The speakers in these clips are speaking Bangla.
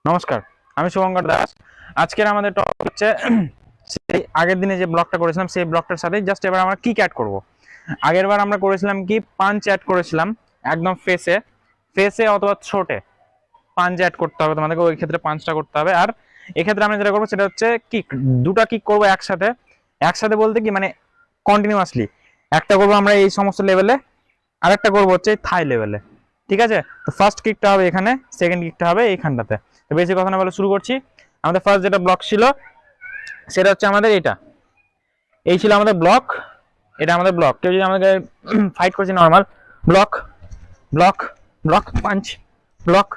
নমস্কার, আমি শুভঙ্কর দাস। আজকের আমাদের টপিক হচ্ছে সেই আগের দিনে যে ব্লগটা করেছিলাম সেই ব্লগটার সাথে জাস্ট এবার আমরা কিক অ্যাড করব। আগের বার আমরা করেছিলাম কি পাঞ্চ অ্যাড করেছিলাম, একদম ফেসে ফেসে অথবা ছোটে পাঞ্চ অ্যাড করতে হবে তোমাদেরকে, ওই ক্ষেত্রে পাঞ্চটা করতে হবে। আর এক্ষেত্রে আমরা যেটা করবো সেটা হচ্ছে কিক, দুটা কিক করবো একসাথে। একসাথে বলতে কি মানে কন্টিনিউয়াসলি একটা করবো আমরা এই সমস্ত লেভেলে, আর একটা করবো হচ্ছে থাই লেভেলে। ঠিক আছে, তো ফার্স্ট কিকটা হবে এখানে, সেকেন্ড কিকটা হবে এইখানটাতে। তো বেশি কথা না বলে শুরু করছি। আমাদের ফার্স্ট যেটা ব্লক ছিল সেটা হচ্ছে আমাদের এটা, এই ছিল আমাদের ব্লক। এটা আমাদের ব্লক। কেউ যদি আমাদের ফাইট করছে normal block block block punch block,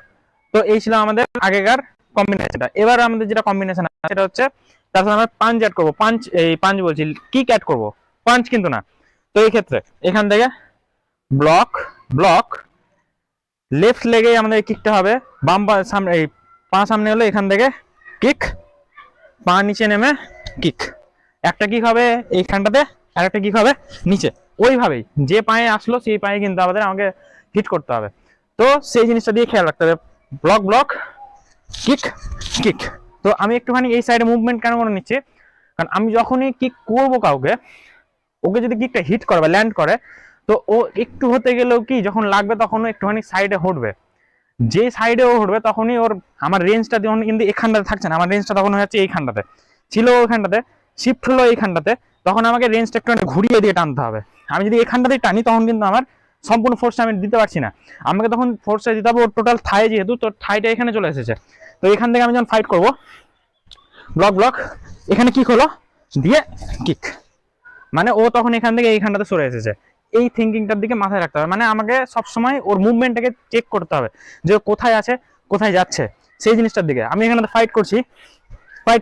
তো এই ছিল আমাদের আগেকার কম্বিনেশনটা। এবার আমাদের যেটা কম্বিনেশন আছে সেটা হচ্ছে তার সাথে আমরা পাঞ্চ অ্যাড করবো। পাঞ্চ এই পাঞ্চ বলছি, কিক অ্যাড করবো, পাঞ্চ কিন্তু না। তো এই ক্ষেত্রে এখান থেকে ব্লক ব্লক, লেফট লেগে আমাদের কিকটা হবে, বাম পা সামনে, এই পা সামনে হলো এখান থেকে কিক, পা নিচে নেমে কিক। একটা কিক হবে এইখানটাতে, আর একটা কিক হবে নিচে। ওইভাবেই যে পায়ে আসলো সেই পায়ে কিন্তু আমাকে হিট করতে হবে। তো সেই জিনিসটা দিয়ে খেয়াল রাখতে হবে, ব্লক ব্লক কিক কিক। তো আমি একটুখানি এই সাইডে মুভমেন্ট কেন করে নিচ্ছি, কারণ আমি যখনই কিক করবো কাউকে, ওকে যদি কিকটা হিট করে বা ল্যান্ড করে, তো ও একটু হতে গেলেও কি যখন লাগবে তখন একটুখানি সাইডে হটবে। যে সাইডে ও উঠবে তখনই ওর, আমার রেঞ্জটা যখন কিন্তু এখানটাতে থাকছে না, আমার রেঞ্জটা তখন হচ্ছে এইখানটাতে ছিল, ওইখানটাতে শিফট হলো এইখানটাতে, তখন আমাকে রেঞ্জটা একটু ঘুরিয়ে দিয়ে টানতে হবে। আমি যদি এখানটাতে টানি তখন কিন্তু আমার সম্পূর্ণ ফোর্সটা আমি দিতে পারছি না, আমাকে তখন ফোর্সটা দিতে হবে ওর টোটাল থাই, যেহেতু তোর থাইটা এখানে চলে এসেছে। তো এখান থেকে আমি যখন ফাইট করব, ব্লক ব্লক, এখানে কিক হলো, দিয়ে কিক, মানে ও তখন এখান থেকে এইখানটাতে সরে এসেছে। এই থিঙ্কিংটার দিকে মাথায় রাখতে হবে, মানে আমাকে সবসময় ওর মুভমেন্টটাকে চেক করতে হবে যে কোথায় আছে কোথায় যাচ্ছে, সেই জিনিসটার দিকে। আমি এখানে ফাইট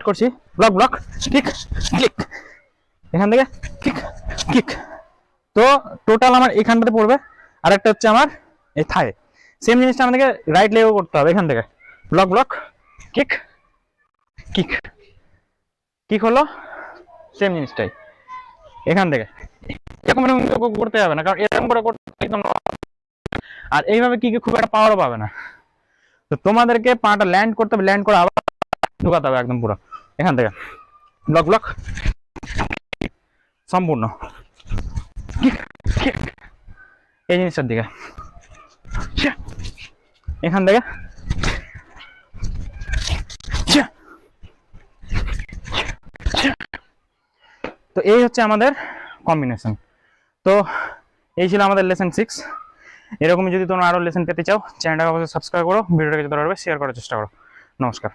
করছি ব্লক ব্লক কিক ক্লিক, এখান থেকে কিক কিক। তো টোটাল আমার এখানটাতে পড়বে, আর একটা হচ্ছে আমার এই থায়। সেম জিনিসটা আমাদেরকে রাইট লেগেও করতে হবে, এখান থেকে block block kick kick kick হলো, সেম জিনিসটাই এখান থেকে। এরকম এরকম করতে হবে না, কারণ এরকম করে করতে একদম, আর এইভাবে কি খুব একটা পাওয়ারও পাবে না। তো তোমাদেরকে পাটা ল্যান্ড করতে হবে, ল্যান্ড করে আবার ঢুকাতে হবে একদম পুরো এখান থেকে ব্লক ব্লক সম্পূর্ণ এই জিনিসটার দিকে, এখান থেকে তো এই হচ্ছে আমাদের কম্বিনেশন। তো এই ছিল আমাদের লেসন 6। এরকমই যদি তোমরা আরো লেসন পেতে চাও, চ্যানেলটাকে অবশ্যই সাবস্ক্রাইব করো, ভিডিওটাকে যতটা পারবে শেয়ার করার চেষ্টা করো। নমস্কার।